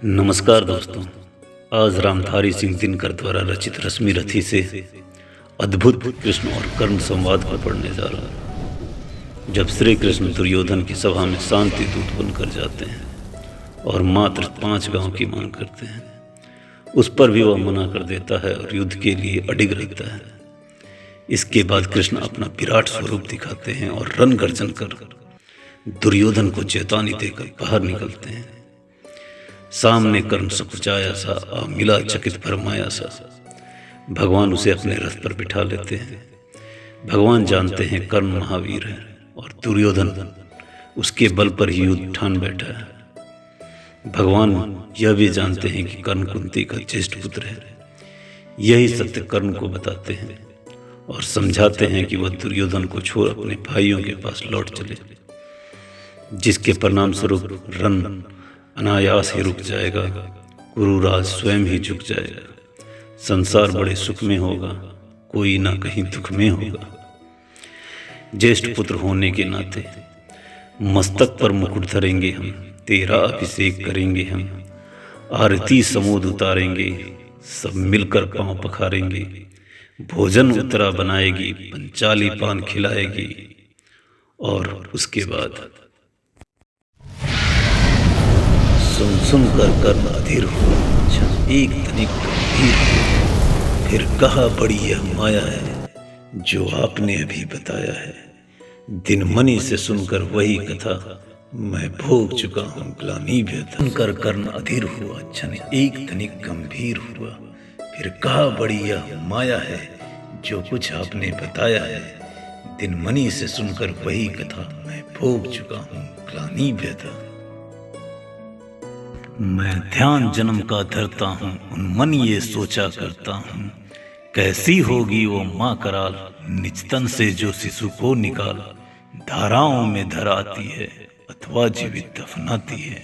नमस्कार दोस्तों। आज रामधारी सिंह दिनकर द्वारा रचित रश्मि रथी से अद्भुत कृष्ण और कर्ण संवाद को पढ़ने जा रहा हूँ। जब श्री कृष्ण दुर्योधन की सभा में शांति दूत बनकर जाते हैं और मात्र 5 गांव की मांग करते हैं, उस पर भी वह मना कर देता है और युद्ध के लिए अडिग रहता है। इसके बाद कृष्ण अपना विराट स्वरूप दिखाते हैं और रण गर्जन कर दुर्योधन को चेतावनी देकर बाहर निकलते हैं। सामने कर्ण सकुचाया सा मिला चकित फरमाया सा। भगवान उसे अपने रथ पर बिठा लेते हैं। भगवान जानते हैं कर्ण महावीर है और दुर्योधन उसके बल पर ही युद्ध ठान बैठा है। भगवान यह भी जानते हैं कि कर्ण कुंती का ज्येष्ठ पुत्र है। यही सत्य कर्ण को बताते हैं और समझाते हैं कि वह दुर्योधन को छोड़ अपने भाइयों के पास लौट चले, जिसके परिणाम स्वरूप रण अनायास ही रुक जाएगा। कुरुराज स्वयं ही झुक जाएगा। संसार बड़े सुख में होगा, कोई ना कहीं दुख में होगा। ज्येष्ठ पुत्र होने के नाते मस्तक पर मुकुट धरेंगे हम, तेरा अभिषेक करेंगे हम। आरती समोद उतारेंगे, सब मिलकर पांव पखारेंगे। भोजन उत्तरा बनाएगी, पंचाली पान खिलाएगी। और उसके बाद सुन कर कर्ण अधीर हुआ, एक तनिक गंभीर हुआ। फिर कहा, बड़ी यह माया है जो आपने अभी बताया है। दिन मनी से सुनकर वही कथा मैं भोग चुका हूँ ग्लानि व्यथा। सुनकर कर्ण अधीर हुआ, क्षण एक तनिक गंभीर हुआ। फिर कहा, बड़ी यह माया है जो कुछ आपने बताया है। दिन मनी से सुनकर वही कथा मैं भोग चुका हूँ ग्लानि व्यथा। मैं ध्यान जन्म का धरता हूँ, उन्मन ये सोचा करता हूँ। कैसी होगी वो माँ कराल, निजतन से जो शिशु को निकाल। धाराओं में धर आती है अथवा जीवित दफनाती है।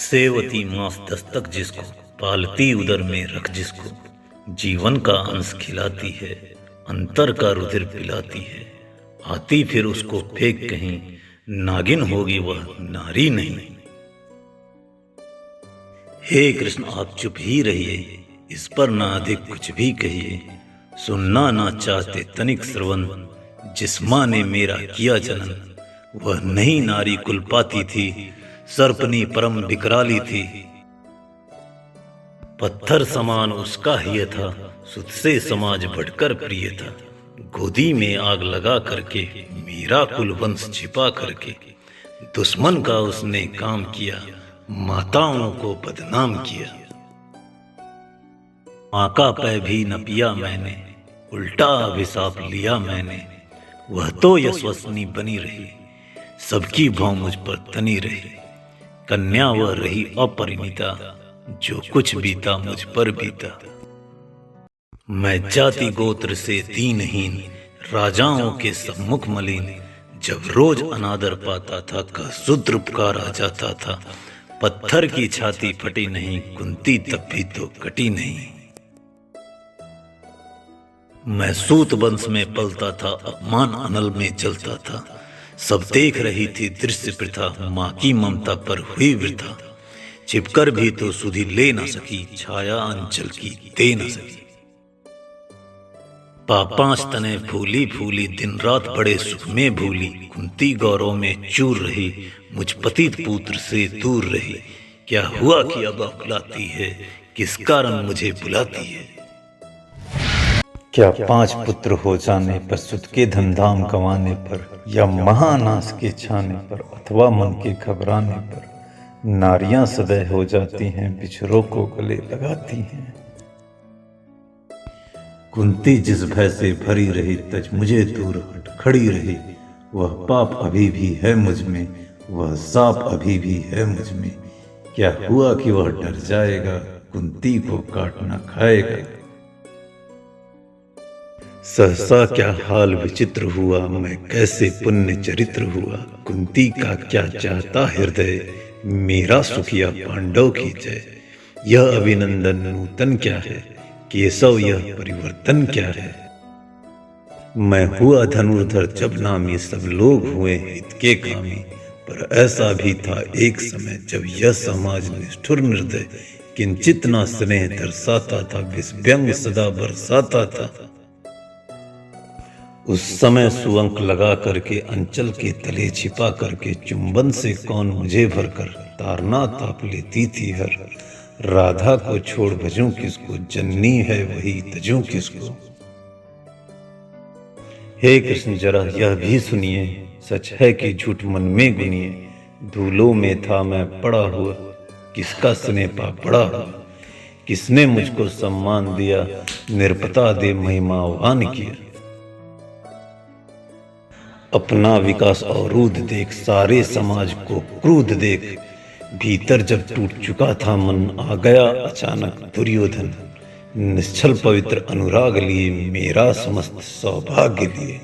सेवती मांस दस्तक जिसको, पालती उदर में रख जिसको। जीवन का अंश खिलाती है, अंतर का रुधिर पिलाती है। आती फिर उसको फेंक कहीं, नागिन होगी वह नारी नहीं। हे कृष्ण आप चुप ही रहिए, इस पर ना अधिक कुछ भी कहिए। सुनना ना चाहते तनिक श्रवण, जिस माँ ने मेरा किया जनन। वह नहीं नारी कुल पाती थी, सर्पनी परम विकराली थी। पत्थर समान उसका हिय था, सुध से समाज बढ़कर प्रिय था। गोदी में आग लगा करके, मेरा कुल वंश छिपा करके। दुश्मन का उसने काम किया, माताओं को बदनाम किया। माँ का पै भी न पिया मैंने, उल्टा अभिशाप लिया मैंने। वह तो यशस्विनी बनी रही, सबकी भौं मुझ पर तनी रही। कन्या वह रही अपरिणीता, जो कुछ बीता मुझ पर बीता। मैं जाति गोत्र से दीनहीन, राजाओं के सम्मुख मलिन। जब रोज अनादर पाता था, का शूद्र पुकारा जाता था। पत्थर की छाती फटी नहीं, कुंती तब भी तो कटी नहीं। मैं सूत वंश में पलता था, अपमान अनल में जलता था। सब देख रही थी दृश्य प्रथा, माँ की ममता पर हुई वृथा। छिपकर भी तो सुधि ले न सकी, छाया अंचल की दे न सकी। पांच तने फूली फूली, दिन रात बड़े सुख में भूली। कुंती गौरव में चूर रही, मुझ पतित पुत्र से दूर रही। क्या हुआ कि अब बुलाती है, किस कारण मुझे बुलाती है। क्या 5 पुत्र हो जाने पर, सुध के धमधाम गंवाने पर, या महानाश के छाने पर, अथवा मन के घबराने पर, नारियां सदैव हो जाती हैं, बिछड़ों को गले लगाती हैं। कुंती जिस भय से भरी रही, तज मुझे दूर हट खड़ी रही। वह पाप अभी भी है मुझ में, वह साप अभी भी है मुझ में। क्या हुआ कि वह डर जाएगा, कुंती को काटना खाएगा। सहसा क्या हाल विचित्र हुआ, मैं कैसे पुण्य चरित्र हुआ। कुंती का क्या चाहता हृदय, मेरा सुखिया पांडव की जय। यह अभिनंदन नूतन क्या है, केशव यह परिवर्तन क्या है। मैं हुआ धनुर्धर जब नामी, सब लोग हुए हित के कामी। पर ऐसा भी था एक समय जब यह समाज निष्ठुर निर्दय किंचित ना स्नेह दर्शाता था, विषव्यंग सदा बरसाता था। उस समय सुअंक लगा करके अंचल के तले छिपा करके चुंबन से कौन मुझे भरकर तारना ताप लेती थी हर। राधा को छोड़ भजूं किसको, जननी है वही तजूं किसको। हे कृष्ण जरा यह भी सुनिए, सच है कि झूठ मन में गुनिए। धूलों में था मैं पड़ा हुआ, किसका स्नेह पा पड़ा हुआ। किसने मुझको सम्मान दिया, निर्पता दे महिमावान किया। अपना विकास अवरुद्ध देख, सारे समाज को क्रोध देख। भीतर जब टूट चुका था मन, आ गया अचानक दुर्योधन। निश्चल पवित्र अनुराग लिए, मेरा समस्त सौभाग्य लिए।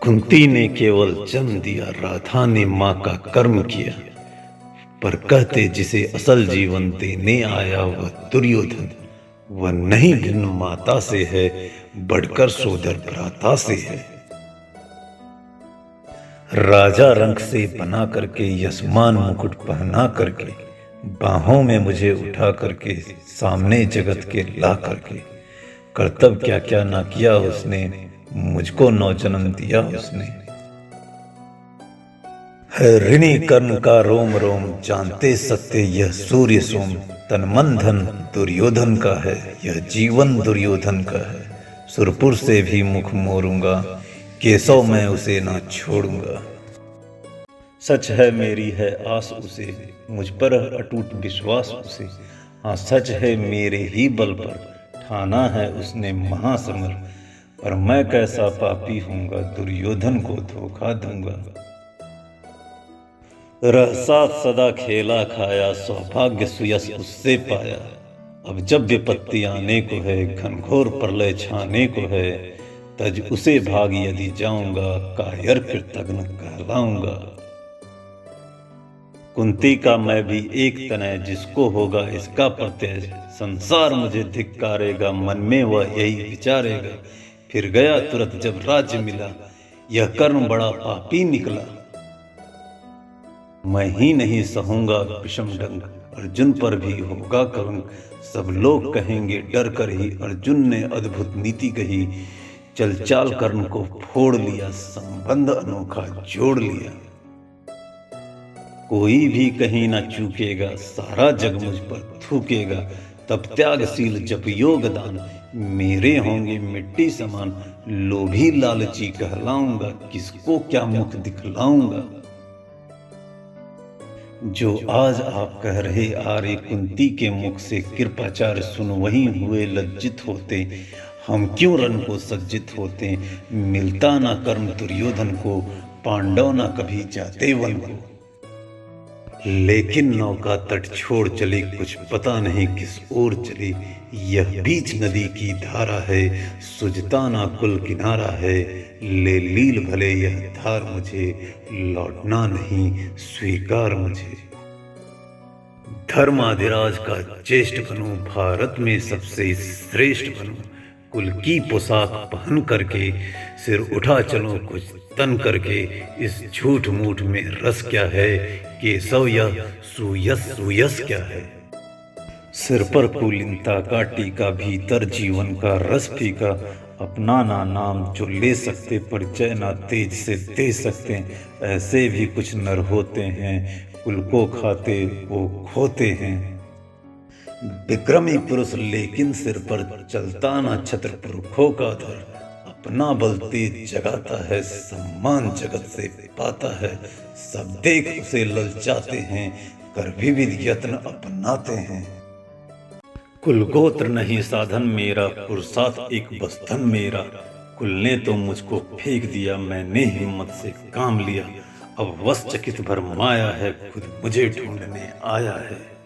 कुंती ने केवल जन्म दिया, राधा ने माँ का कर्म किया। पर कहते जिसे असल जीवन देने आया वह दुर्योधन। वह नहीं भिन्न माता से है, बढ़कर सोदर भ्राता से है। राजा रंग से बना करके, यशमान मुकुट पहना करके, बाहों में मुझे उठा करके, सामने जगत के ला करके। कर्तव्य क्या क्या ना किया उसने, मुझको नौ जन्म दिया उसने। है ऋणी कर्ण का रोम रोम, जानते सत्य यह सूर्य सोम। तन मन धन दुर्योधन का है, यह जीवन दुर्योधन का है। सुरपुर से भी मुख मोरूंगा, केशव मैं उसे ना छोड़ूंगा। सच है मेरी है आस उसे, मुझ पर अटूट विश्वास उसे। हाँ सच है मेरे ही बल पर, ठाना है उसने महासमर। पर मैं कैसा पापी हूँगा, दुर्योधन को धोखा दूंगा। रहसात सदा खेला खाया, सौभाग्य सुयस उससे पाया। अब जब विपत्ति आने को है, घनघोर प्रलय छाने को है, तज उसे भाग यदि जाऊंगा, कायर कृतघ्न कहलाऊंगा। कुंती का मैं भी एक तनय, जिसको होगा इसका प्रत्यय। संसार मुझे धिक्कारेगा, मन में वह यही विचारेगा। फिर गया तुरंत जब राज्य मिला, यह कर्म बड़ा पापी निकला। मैं ही नहीं सहूंगा विषम डंग, अर्जुन पर भी होगा कलंक। सब लोग कहेंगे डर कर ही, अर्जुन ने अद्भुत नीति कही। चल चाल कर्ण को फोड़ लिया, संबंध अनोखा जोड़ लिया। कोई भी कहीं ना चूकेगा, सारा जग मुझ पर थूकेगा। तब त्यागशील जप योग दान, मेरे होंगे मिट्टी समान। लोभी लालची कहलाऊंगा, किसको क्या मुख दिखलाऊंगा। जो आज आप कह रहे आर्य, कुंती के मुख से कृपाचार्य सुन वहीं हुए लज्जित होते। हम क्यों रण को सज्जित होते, मिलता ना कर्म दुर्योधन को। पांडव ना कभी जाते वन को। लेकिन नौका तट छोड़ चली, कुछ पता नहीं किस ओर चली। यह बीच नदी की धारा है, सुजता ना कुल किनारा है। ले लील भले यह धार मुझे, लौटना नहीं स्वीकार मुझे। धर्माधिराज का ज्येष्ठ बनूं, भारत में सबसे श्रेष्ठ बनूं। कुल की पोशाक पहन करके, सिर उठा चलो कुछ तन करके। इस झूठ मूठ में रस क्या है, केशव यह सुयस सुयस क्या है। सिर पर कुलीनता का टीका, भीतर जीवन का रस फीका। अपना ना नाम जो ले सकते, परिचय ना तेज से दे सकते। ऐसे भी कुछ नर होते हैं, कुल को खाते वो खोते हैं। विक्रमी पुरुष लेकिन सिर पर चलता ना छत्र पुरखों का धर। अपना बल तेज जगाता है, सम्मान जगत से पाता है। सब देख उसे ललचाते हैं, कर विविध यत्न अपनाते हैं। कुल गोत्र नहीं साधन मेरा, पुरुषार्थ एक बंधन मेरा। कुल ने तो मुझको फेंक दिया, मैंने हिम्मत से काम लिया। अब वश चकित भर माया है, खुद मुझे ढूंढने आया है।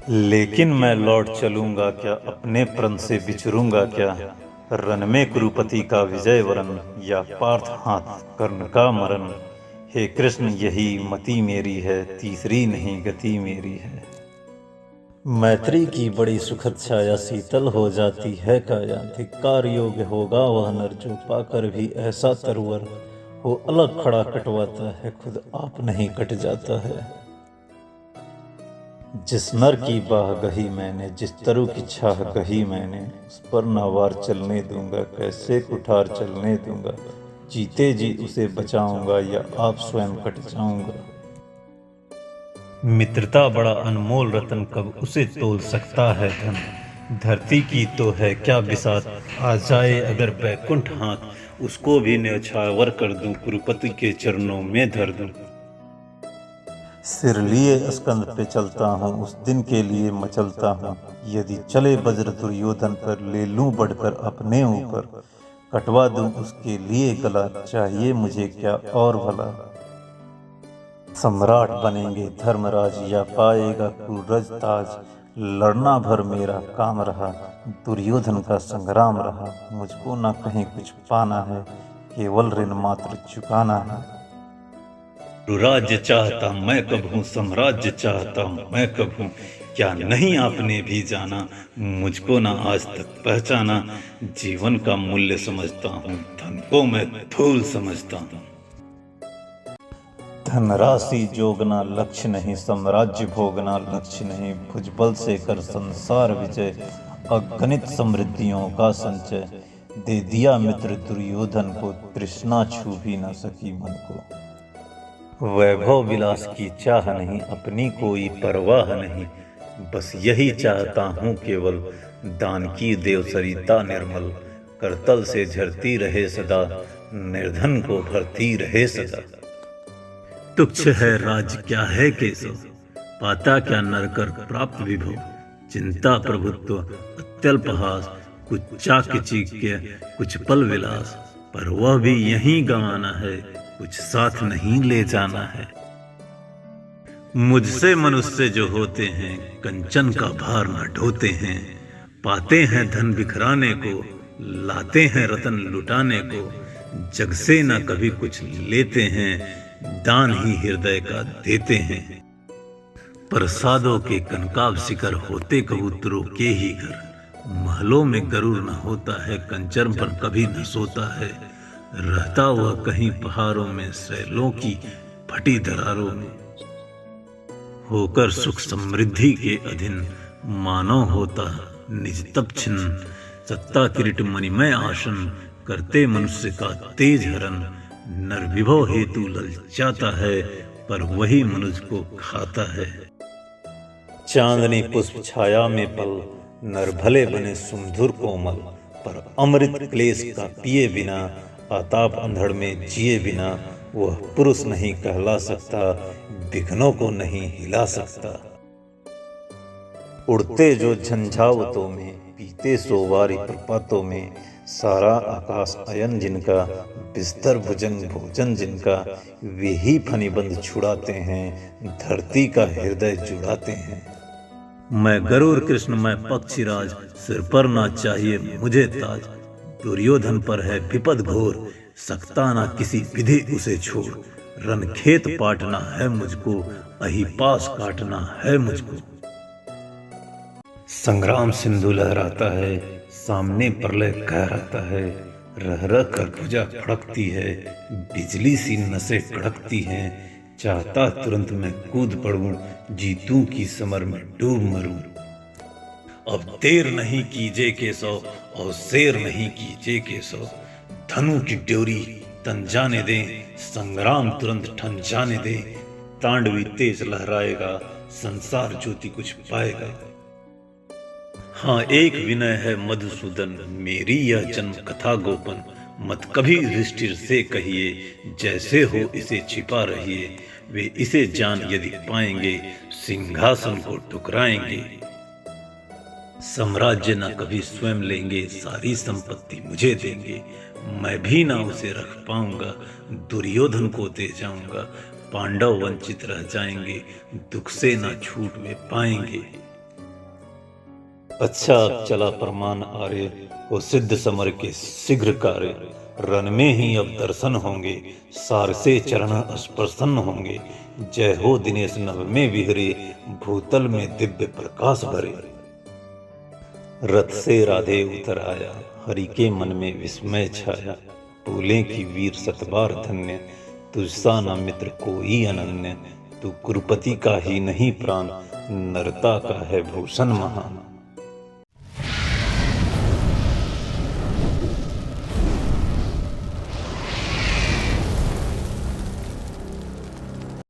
लेकिन मैं लौट चलूंगा क्या, अपने प्रण से बिछरूंगा क्या। रन में कुरुपति का विजय वरन, या पार्थ हाथ कर्ण का मरण। हे कृष्ण यही मति मेरी है, तीसरी नहीं गति मेरी है। मैत्री की बड़ी सुखद छाया, शीतल हो जाती है काया। धिक्कार योग्य होगा वह नर, जो पाकर भी ऐसा तरवर। वो अलग खड़ा कटवाता है, खुद आप नहीं कट जाता है। जिस नर की बाह गही मैंने, जिस तरु की छाह गही मैंने, उस पर ना वार चलने दूंगा, कैसे कुठार चलने दूंगा। जीते जी उसे बचाऊंगा या आप स्वयं कट जाऊंगा। मित्रता बड़ा अनमोल रतन, कब उसे तोल सकता है धन। धरती की तो है क्या बिसात, आ जाए अगर बैकुंठ हाथ, उसको भी न्यौछावर कर दूं, कुरुपति के चरणों में धर दूं। सिर लिए स्कंद पे चलता हूँ, उस दिन के लिए मचलता हूँ। यदि चले वज्र दुर्योधन पर, ले लूं बढ़कर अपने ऊपर। कटवा दूं उसके लिए गला, चाहिए मुझे क्या और भला। सम्राट बनेंगे धर्मराज, या पाएगा कुरज ताज। लड़ना भर मेरा काम रहा, दुर्योधन का संग्राम रहा। मुझको ना कहीं कुछ पाना है, केवल ऋण मात्र चुकाना है। राज्य चाहता मैं कब हूँ, साम्राज्य चाहता मैं कब हूँ। क्या नहीं आपने भी जाना, मुझको ना आज तक पहचाना। जीवन का मूल्य समझता हूँ, धन को मैं धूल समझता हूँ। धनराशि जोगना लक्ष्य नहीं, साम्राज्य भोगना लक्ष्य नहीं। भुजबल से कर संसार विजय, अगणित समृद्धियों का संचय। दे दिया मित्र दुर्योधन को, तृष्णा छू भी न सकी मन को। वैभव विलास की चाह नहीं, अपनी कोई परवाह नहीं। बस यही चाहता हूँ केवल, दान की देव सरिता निर्मल। करतल से झरती रहे सदा, निर्धन को भरती रहे सदा। तुच्छ है राज क्या है केशव, पाता क्या नरकर प्राप्त विभव। चिंता प्रभुत्व अत्यल्पहास, कुछ चाक के कुछ पल विलास। पर वह भी यहीं गंवाना है, कुछ साथ नहीं ले जाना है। मुझसे मनुष्य जो होते हैं, कंचन का भार न ढोते हैं। पाते हैं धन बिखराने को, लाते हैं रतन लुटाने को। जग से न कभी कुछ लेते हैं, दान ही हृदय का देते हैं। प्रसादों के कनकाब शिखर, होते कबूतरों के ही घर। महलों में गरुड़ न होता है, कंचन पर कभी न सोता है। रहता हुआ कहीं पहाड़ों में, सैलों की फटी दरारों में। होकर सुख समृद्धि के अधीन, मानव होता निज तप छिन्न। सत्ता किरीट मणिमय आसन, करते मनुष्य का तेज हरण। नर विभव हेतु ललचाता है, पर वही मनुष्य को खाता है। चांदनी पुष्प छाया में पल, नर भले बने सुमधुर कोमल। पर अमृत क्लेश का पिए बिना, आताप अंधड़ में जिए बिना। वह पुरुष नहीं कहला सकता, विघ्नों को नहीं हिला सकता। उड़ते जो झंझावतों में, पीते सोवारी प्रपातों में। सारा आकाश अयन जिनका, बिस्तर भुजंग भोजन जिनका। वे ही फनिबंध छुड़ाते हैं, धरती का हृदय जुड़ाते हैं। मैं गरुड़ कृष्ण मैं पक्षीराज, सिर पर ना चाहिए मुझे ताज। दुर्योधन पर है विपद घोर, सकता ना किसी विधि उसे छोड़। रन खेत पाटना है मुझको, अही पास काटना है मुझको। संग्राम सिंधु लहराता है, सामने प्रलय कहराता है। रह रह कर भुजा फड़कती है, बिजली सी नसें कड़कती हैं। चाहता तुरंत मैं कूद पड़ूं, जीतूं की समर में डूब मरूं। अब देर नहीं कीजे केशव, और शेर नहीं कीजे केशव। धनु की ड्योरी तन जाने दें, संग्राम तुरंत ठन जाने दें। तांडवी तेज लहराएगा, संसार ज्योति कुछ पाएगा। हाँ एक विनय है मधुसूदन, मेरी यह जन्म कथा गोपन। मत कभी युधिष्ठिर से कहिए, जैसे हो इसे छिपा रहिए। वे इसे जान यदि पाएंगे, सिंहासन को ठुकराएंगे। साम्राज्य न कभी स्वयं लेंगे, सारी संपत्ति मुझे देंगे। मैं भी ना उसे रख पाऊंगा, दुर्योधन को दे जाऊंगा। पांडव वंचित रह जाएंगे, दुख से ना छूट वे पाएंगे। अच्छा अब चला परमान आर्य, वो सिद्ध समर के शीघ्र कार्य। रन में ही अब दर्शन होंगे, सार से चरण स्पर्शन होंगे। जय हो दिनेश नभ में विहरे, भूतल में दिव्य प्रकाश भरे। रथ से राधे उतर आया, हरि के मन में विस्मय छाया। बोले कि वीर सतबार धन्य, तुझसा न मित्र कोई अनन्य। तू कुरुपति का ही नहीं प्राण, नरता का है भूषण महान।